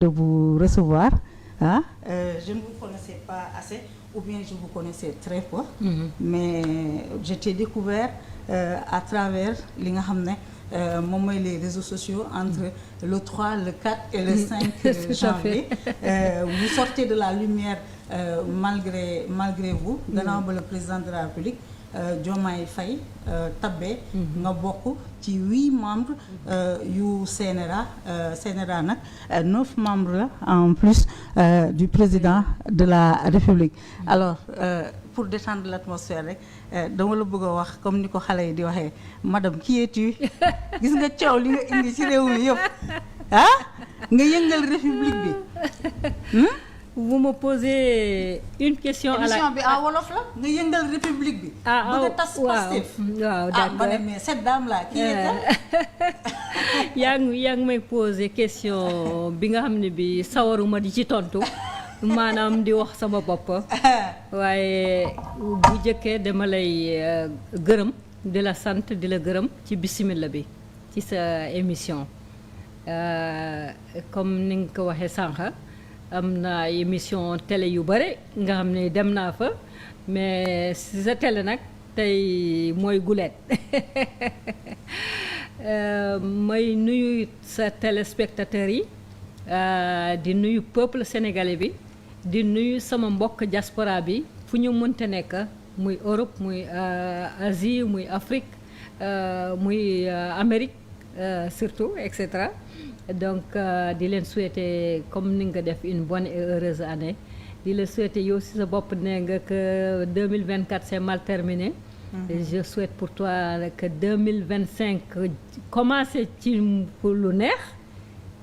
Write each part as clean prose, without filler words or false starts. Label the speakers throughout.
Speaker 1: de vous recevoir. Hein? Je ne vous connaissais pas assez, ou bien je vous connaissais très peu, mais je t'ai découvert à travers li nga xam ne moom mooy les réseaux sociaux entre le 3, le 4 et le 5 janvier. Vous sortez de la lumière malgré vous. Gannaaw ba le président de la République Diomaye Faye tabbee nga bokk ci 8 membres yu CNRA nag 9 membres la en plus du président de la République. Alors pour détendre l'atmosphère rek dama la bëgg a wax comme ni ko xale yi di waxee madame qui es-tu gis nga coow li nga indi ci réew mi yëpp nga yëngal république bi.
Speaker 2: Vous me posez une question à la
Speaker 1: émission bi en wolof la nga yëngal république bi. bëgg a tas Pastef.
Speaker 2: waaw d'accord
Speaker 1: mais cette dame là qui est
Speaker 2: yaa ngi may poser question bi nga xam ne bi sawaruma di ci tontu maanaam di wax sama bopp waaye bu jëkkee dama lay gërëm di la sant di la gërëm ci bismillah bi ci sa émission comme ni nga ko waxee sànq. am na émission télé yu bare nga xam ne dem naa fa mais si sa télé nag tey mooy guleet may nuyu sa téléspectateurs yi di nuyu peuple sénégalais bi di nuyu sama mbokk diaspora bi fu ñu mënta nekk muy Europe muy Asie muy Afrique muy Amérique surtout et cetera. Donc di leen souhaiter comme ni nga def une bonne et heureuse année di la souhaiter yow si sa bopp ne nga que 2024 c'est mal terminé. Je souhaite pour toi que 2025 commencer ci lu neex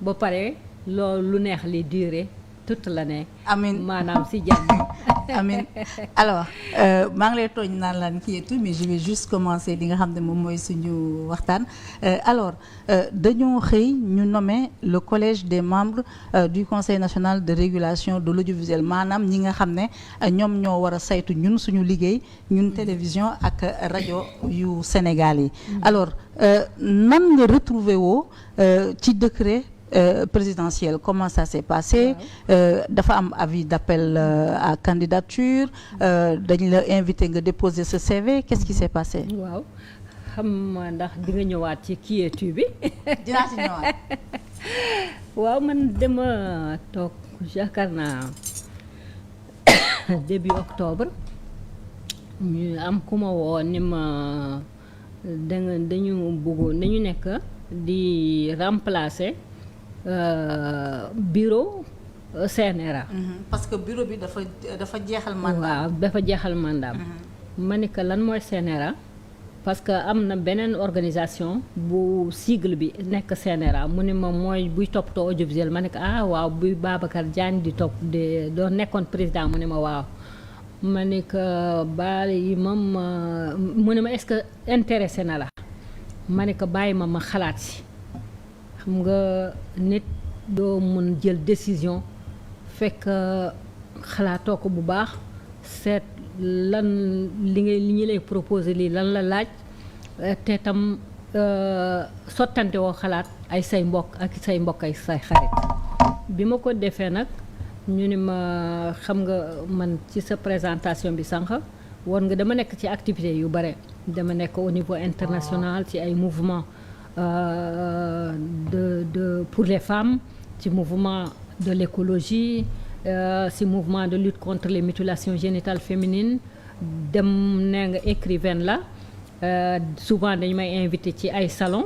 Speaker 2: ba pare loolu lu neex li durer toute l'année.
Speaker 1: Amiin
Speaker 2: maanaam si jàmm.
Speaker 1: Amiin alors maa ngi lay tooñ naan laan kii et tout mais je vais juste commencer li nga xam ne moom mooy suñu waxtaan. Alors dañoo xëy ñu nommer le collège des membres du conseil national de régulation de l'audiovisuel maanaam ñi nga xam ne ñoom ñoo war a saytu ñun suñu liggéey ñun télévision ak rajo yu Sénégal yi. Alors nan nga retrouver woo ci décret. Présidentielle, comment ça s'est passé? Dafa am avis d'appel à candidature, dañ la invité nga déposer ce CV, qu'est-ce qui s'est passé?
Speaker 2: Waaw xam ndax di nga ñëwaat ci qui es-tu bi.
Speaker 1: Dinaa ci ñëwaat.
Speaker 2: Waaw man dama toog yaakaar naa début octobre ñu am ku ma woo ni ma dañu bëggoon dañu nekk di remplacer. Bureau CNRA.
Speaker 1: Parce que bureau bi dafa jeexal mandat.
Speaker 2: waaw dafa jeexal mandat. ma ne que lan mooy CNRA parce que am na beneen organisation bu sigle bi nekk CNRA mu ne ma mooy buy toppatoo audiovisuel ma ne que waaw buy Babacar Diagne di doon nekkoon président mu ne ma waaw. ma ne que bàyyi ma mu ne ma est-ce que intéressé na la ma ne que bàyyi ma xalaat si. xam nga nit doo mën jël décision fekk xalaatoo ko bu baax seet lan li ñu lay proposer lii lan la laaj te tam sottante woo xalaat ay say mbokk ak say mbokk ay say xarit bi ma ko defee nag ñu ni ma xam nga man ci sa présentation bi sànq war nga dama nekk ci activité yu bare dama nekk au niveau international ci ay mouvement pour les femmes ci mouvement de l'écologie ci mouvement de lutte contre les mutilations génitales féminines dem ne nga écrivaine la souvent dañu may invité ci ay salon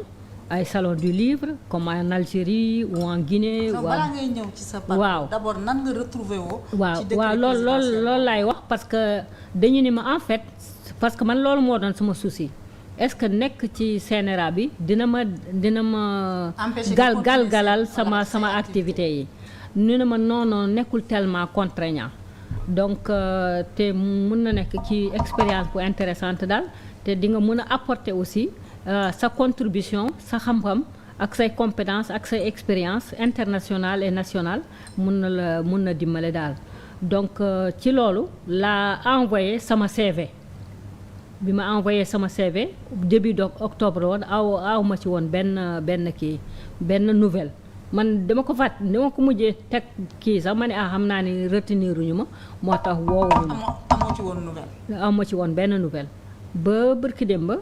Speaker 2: du livre comme en Algérie ou en Guinée.
Speaker 1: balaa ngay ñëw ci sa parcours.
Speaker 2: waaw
Speaker 1: d'abord nan nga retrouver woo.
Speaker 2: waaw loolu laay wax parce que dañu ni ma en fait parce que man loolu moo doon sama souci. est-ce que nekk ci CNRA bi dina ma galgalal sama activité yi ñu ne ma non nekkul tellement contraignant donc te mën na nekk ci expérience bu intéressante daal te di nga mën a apporter aussi sa contribution sa xam-xam ak say compétences ak say expérience internationale et nationale mën na dimbale daal donc ci loolu laa envoyé sama CV. bi ma envoyé sama CV début d'octobre woon aw ma ci woon benn nouvelle man dama ko mujjee teg kii sax ma ne xam naa ni reteniruñu ma moo tax woowuñu ma.
Speaker 1: amoo ci woon nouvelle.
Speaker 2: amoo ci woon benn nouvelle ba bërki dem ba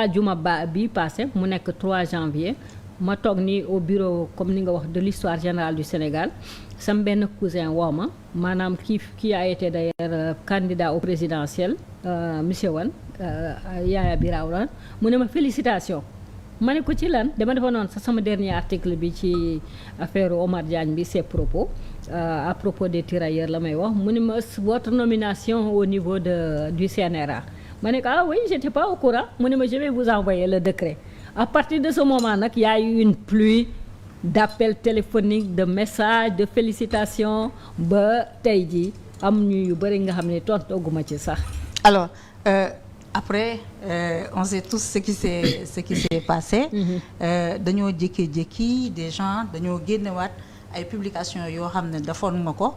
Speaker 2: àjjuma bi passé mu nekk 3 janvier ma toog ni au bureau comme ni nga wax de l'histoire générale du Sénégal sam benn cousin woo ma maanaam qui a été d'ailleurs candidat au présidentiel monsieur Wane Yaya Birawra mu ne ma félicitation. ma ne ko ci lan dama defa noonu sama dernier article bi ci affaire Omar Diagne bi ses propos à propos des tirailleurs la may wax mu ne ma votre nomination au niveau du CNRA ma ne ko oui j'étais pas au courant mu ne ma je vais vous envoyer le décret à partir de ce moment nag y a eu une pluie d'appels téléphoniques de messages de félicitations ba tey ji am ñu yu bëri nga xam ne tontooguma ci sax.
Speaker 1: Alors après on sait tous ce qui s'est passé. dañoo jékki-jékki des gens dañoo génnewaat ay publications yoo xam ne defoon nga ko.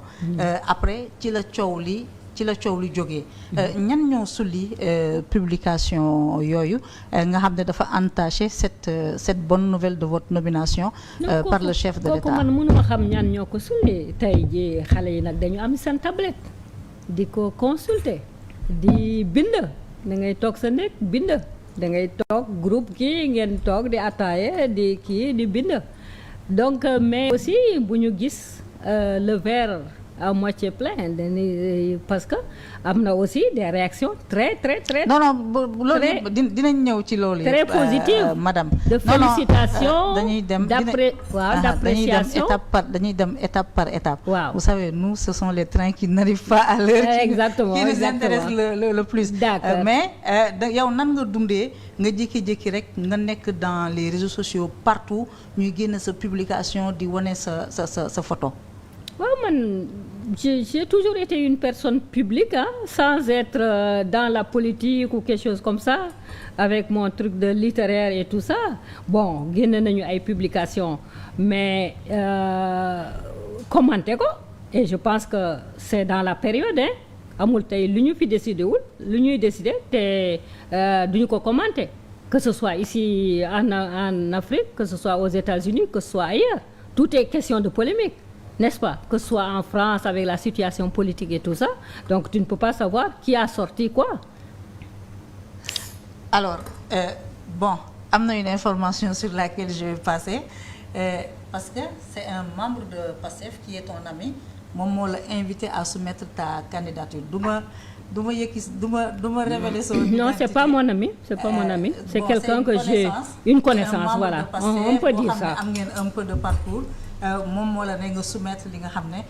Speaker 1: après ci la coow li jógee. ñan ñoo sulli publication yooyu nga xam ne dafa entaché cette bonne nouvelle de votre nomination. par le chef de l'État.
Speaker 2: kooku man mënuma xam ñan ñoo ko sulli tey ji xale yi nag dañu am seen tablette di ko consulter di bind. da ngay toog sa nekk bind da ngay toog groupe kii ngeen toog di attaaye di kii di bind donc mais aussi bu ñu gis le verre à moitié plein parce que am na aussi des réactions très non
Speaker 1: loolu dinañ ñëw ci loolu
Speaker 2: très positive
Speaker 1: madame
Speaker 2: de félicitations
Speaker 1: dañuy dem
Speaker 2: d'appréciation
Speaker 1: dañuy dem étape par étape.
Speaker 2: waaw
Speaker 1: vous savez nous ce sont les trains qui n'arrivent pas à l'heure qui nous intéressent le plus.
Speaker 2: D'accord.
Speaker 1: Mais yow nan nga dundee nga jékki-jékki rek nga nekk dans les réseaux sociaux partout ñuy génn sa publication di wane sa photo.
Speaker 2: waaw man j'ai toujours été une personne publique sans être dans la politique ou quelque chose comme ça avec mon truc de littéraire et tout ça bon génn nañu ay publications mais commenté ko et je pense que c'est dans la période amul tey lu ñu fi décidé wul lu ñuy décidé te duñu ko commenté que ce soit ici en Afrique que ce soit aux États-Unis que ce soit ailleurs tout est question de polémique. N'est-ce pas? Que ce soit en France avec la situation politique et tout ça. Donc tu ne peux pas savoir qui a sorti quoi.
Speaker 1: Alors, bon, am na une information sur laquelle je vais passer parce que c'est un membre de PASTEF qui est ton ami moom moo la invité à soumettre ta candidature du ma révéler son identité.
Speaker 2: Non, c'est pas mon ami, c'est quelqu'un que j'ai une connaissance, voilà. On peut dire ça.
Speaker 1: Am ngeen un peu de parcours. moom moo la ne nga soumettre li nga xam ne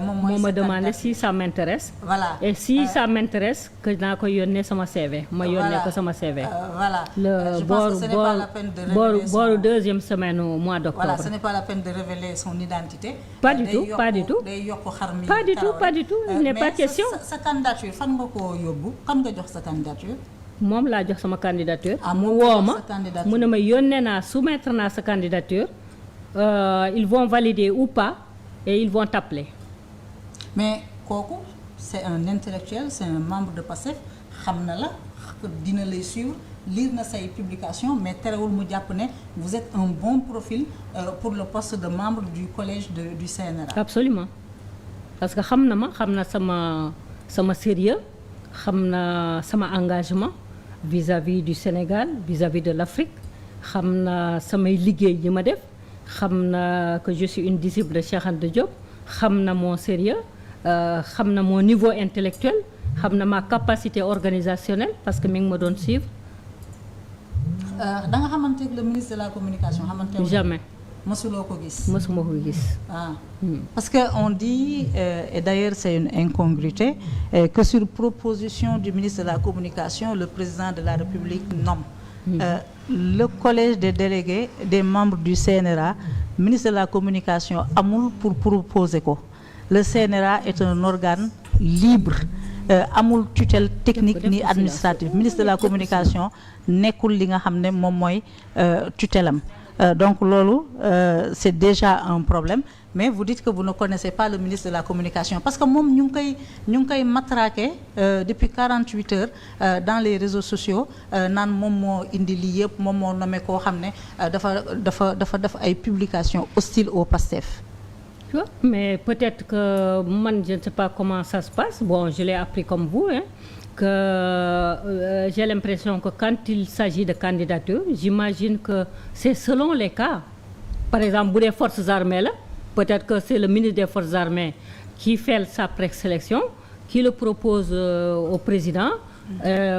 Speaker 1: moom mooy
Speaker 2: ma demandé si ça m'intéresse.
Speaker 1: Voilà.
Speaker 2: Et si ça m'intéresse que naa ko yónnee sama CV. ma yónnee ko sama CV.
Speaker 1: Voilà.
Speaker 2: Je pense que ce n'est pas la peine de révéler booru deuxième semaine au mois d'octobre.
Speaker 1: Voilà, ce n'est pas la peine de révéler son identité.
Speaker 2: Pas du tout.
Speaker 1: day yokk xar mi.
Speaker 2: Pas du tout. Il n'est pas question.
Speaker 1: sa candidature fan nga ko yóbbu kan nga jox sa candidature.
Speaker 2: moom laa jox sama candidature.
Speaker 1: mu
Speaker 2: woo ma mu ne ma yónnee naa soumettre naa sa candidature. Ils vont valider ou pas et ils vont t'appeler.
Speaker 1: Mais kooku c'est un intellectuel, c'est un membre de PASTEF xam na la dina lay suivre lire na say publication mais terewul mu jàpp ne vous êtes un bon profil pour le poste de membre du collège du CNRA.
Speaker 2: Absolument parce que xam na sama sérieux xam na sama engagement vis-à-vis du Sénégal vis-à-vis de l'Afrique xam na samay liggéey yi ma def. xam na que je suis une disciple de Cheikh Anta Diop xam na mon sérieux xam na mon niveau intellectuel xam na ma capacité organisationnelle parce que mi ngi ma doon suivre.
Speaker 1: da nga xamante ak le ministre de la communication xamante
Speaker 2: jamais.
Speaker 1: mësuloo ko gis.
Speaker 2: mësuma ko gis.
Speaker 1: Parce que on dit et d'ailleurs c'est une incongruité que sur proposition du ministre de la communication le président de la République nomme. Le collège des délégués des membres du CNRA ministre de la communication amul pour proposer ko le CNRA est un organe libre amul tutelle technique ni administrative ministre de la communication nekkul li nga xam ne moom mooy tutelam donc loolu c'est déjà un problème mais vous dites que vous ne connaissez pas le ministre de la communication parce que moom ñu ngi koy matraquer depuis 48 heures dans les réseaux sociaux naan moom moo indi lii yëpp moom moo nommé koo xam ne dafa def ay publications hostiles au PASTEF.
Speaker 2: Mais peut-être que man je ne sais pas comment ça se passe bon je l'ai appris comme vous que j'ai l'impression que quand il s'agit de candidature j'imagine que c'est selon les cas par exemple bu dee forces armées la peut-être que c'est le ministre des forces armées qui fait sa présélection qui le propose au président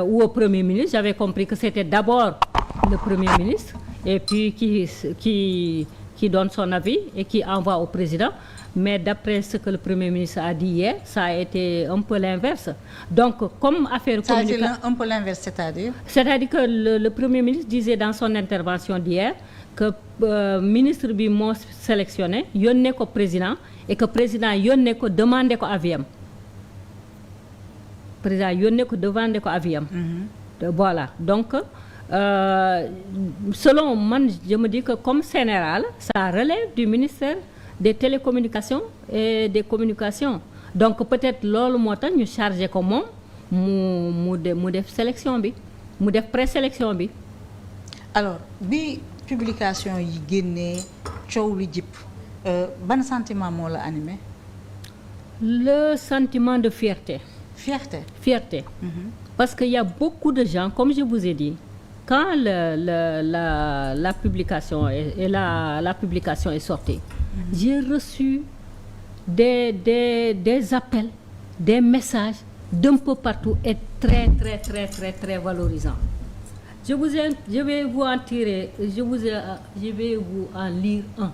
Speaker 2: ou au premier ministre j'avais compris que c'était d'abord le premier ministre et puis qui donne son avis et qui envoie au président mais d'après ce que le premier ministre a dit hier ça a été un peu l'inverse donc comme affaire communication
Speaker 1: ça a été un peu l'inverse
Speaker 2: c'est-à-dire que le premier ministre disait dans son intervention d'hier que ministre bi moo sélectionné yónnee ko président et que président yónnee ko demandé ko aviam président yónnee ko demandé ko aviam voilà donc selon man je me dis que comme CNRA ça relève du ministère des télécommunications et des communications donc peut-être loolu moo tax ñu chargé ko moom mu def sélection bi mu def présélection bi.
Speaker 1: alors bi publication yi génnee coow li jip ban sentiment moo la animé.
Speaker 2: Le sentiment de fierté. Fierté. Parce qu'il y a beaucoup de gens comme je vous ai dit. Quand la publication la publication est sortie, j'ai reçu des appels, des messages d'un peu partout et très valorisants. Je vais vous en lire un.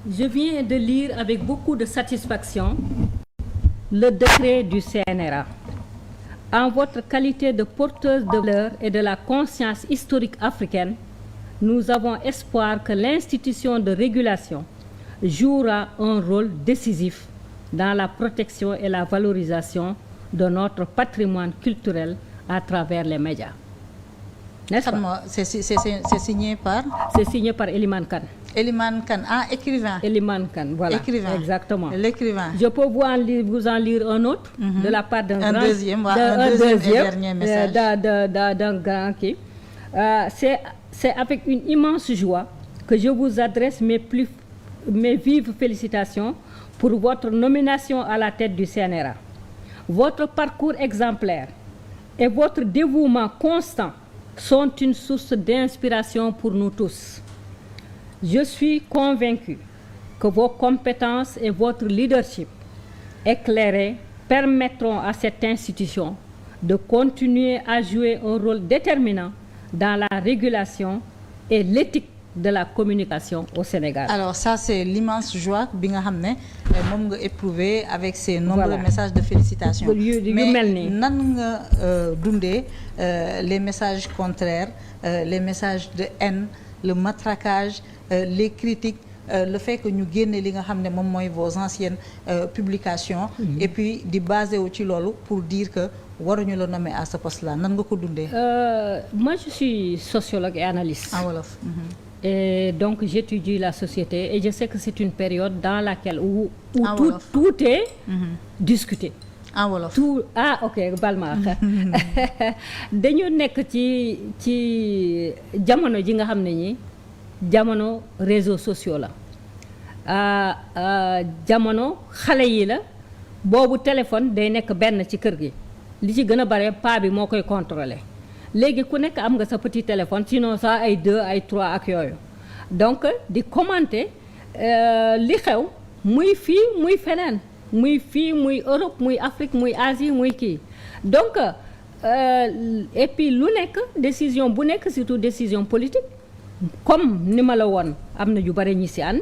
Speaker 2: Je viens de lire avec beaucoup de satisfaction le décret du CNRA. En votre qualité de porteuse de valeurs et de la conscience historique africaine, nous avons espoir que l'institution de régulation jouera un rôle décisif dans la protection et la valorisation de notre patrimoine culturel à travers les médias. N'est-ce pas?
Speaker 1: C'est signé par?
Speaker 2: C'est signé par Elimane Kane.
Speaker 1: Elimane Kane, écrivain.
Speaker 2: Elimane Kane, voilà.
Speaker 1: Écrivain.
Speaker 2: Exactement.
Speaker 1: L'écrivain.
Speaker 2: Je peux vous en lire un autre de la part d'un grand...
Speaker 1: deuxième et dernier message.
Speaker 2: D'un grand qui. C'est avec une immense joie que je vous adresse mes vives félicitations pour votre nomination à la tête du CNRA. Votre parcours exemplaire et votre dévouement constant sont une source d'inspiration pour nous tous. Je suis convaincu que vos compétences et votre leadership éclairé permettront à cette institution de continuer à jouer un rôle déterminant dans la régulation et l'éthique de la communication au Sénégal.
Speaker 1: Alors ça c'est l'immense joie bi nga xam ne moom nga éprouvé avec ces nombreux messages de félicitations. Mais nan nga dundee les messages contraires, les messages de haine, le matraquage, les critiques, le fait que ñu génne li nga xam ne moom mooy vos anciennes publications et puis di basé wu ci loolu pour dire que waruñu la nommer à ce poste-là nan nga ko dundee?
Speaker 2: Moi je suis sociologue et analyste.
Speaker 1: En wolof.
Speaker 2: Et donc j'étudie la société et je sais que c'est une période dans laquelle où tout est discuté.
Speaker 1: En wolof.
Speaker 2: Tout ok baal ma dañu nekk ci jamono ji nga xam ne ñi jamono réseaux sociaux la jamono xale yi la boobu téléphone day nekk benn ci kër gi li ci gën a bare paa bi moo koy contrôler léegi ku nekk am nga sa petit téléphone sinon ça ay 2 ay 3 ak yooyu donc di commenter li xew muy fii muy feneen muy fii muy Europe muy Afrique muy Asie muy kii donc et puis lu nekk décision bu nekk surtout décision politique comme ni ma la woon am na yu bare ñi ci ànd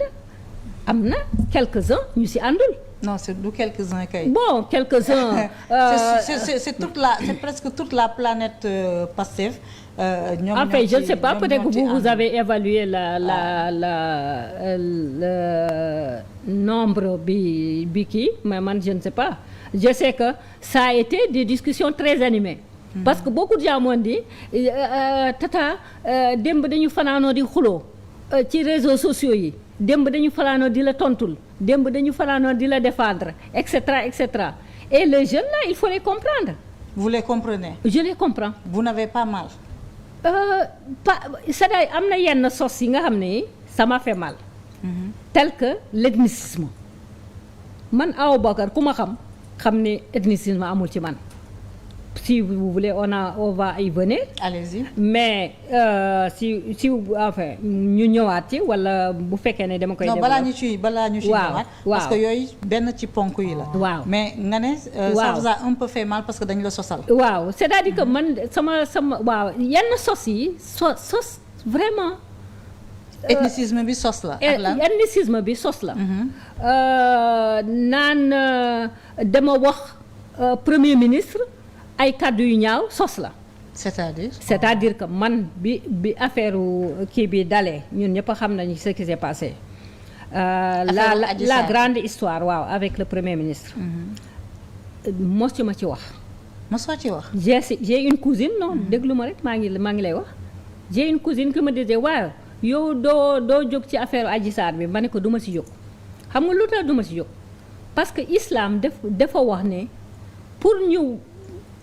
Speaker 2: am na quelques-uns ñu ci àndul.
Speaker 1: Non, c'est du quelques-uns kay.
Speaker 2: Bon, quelques-uns.
Speaker 1: C'est presque toute la planète Pastef.
Speaker 2: En fait, je ne sais pas, peut-être que vous avez évalué le nombre bi kii, mais man je ne sais pas. Je sais que ça a été des discussions très animées. parce que beaucoup de gens m'ont dit tata démb dañu fanaanoo di xuloo ci réseaux sociaux yi démb dañu fanaanoo di la tontul démb dañu fanaanoo di la défendre et cetera et cetera et les jeunes là il faut les comprendre.
Speaker 1: Vous les comprenez?
Speaker 2: Je les comprends.
Speaker 1: Vous n'avez pas mal?
Speaker 2: Pas c'est-à-dire am na yenn sos yi nga xam ne ça m'a fait mal. Tel que l'ethnicisme. Man Awa Bakar ku ma xam ne ethnicisme amul ci man. Si vous voulez on va y venir.
Speaker 1: Allez-y.
Speaker 2: Mais si enfin ñu ñëwaat ci wala bu fekkee ne dama koy.
Speaker 1: non balaa ñu ci ñëwaat. parce que yooyu benn ci ponk yi la.
Speaker 2: waaw
Speaker 1: mais nga ne. ça vous a un peu fait mal parce que dañu la sosal.
Speaker 2: waaw c'est-à-dire que man sama waaw yenn sos yi sos vraiment.
Speaker 1: ethnicisme bi sos la. ak lan
Speaker 2: ethnicisme bi sos la. naan dama wax premier ministre. ay kàddu yu ñaaw sos la. c'est-à-dire que man bi affaire kii bi dalee ñun ñëpp a xam nañu ce qui s'est passé. la grande histoire waaw avec le premier ministre. mosu ma ci wax.
Speaker 1: mosoo ci wax.
Speaker 2: j'ai une cousine non déglu ma rek maa ngi lay wax. j'ai une cousine qui me disait waaw yow doo jóg ci affaire Adji Sarr bi ma ne ko du ma ci jóg. xam nga lu tax du ma ci jóg parce que islam dafa wax ne pour ñu.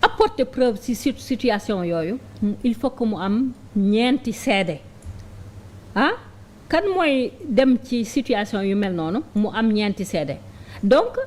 Speaker 2: apporter preuve ci situation yooyu il faut que mu am ñeenti seede kan mooy dem ci situation yu mel noonu mu am ñeenti seede donc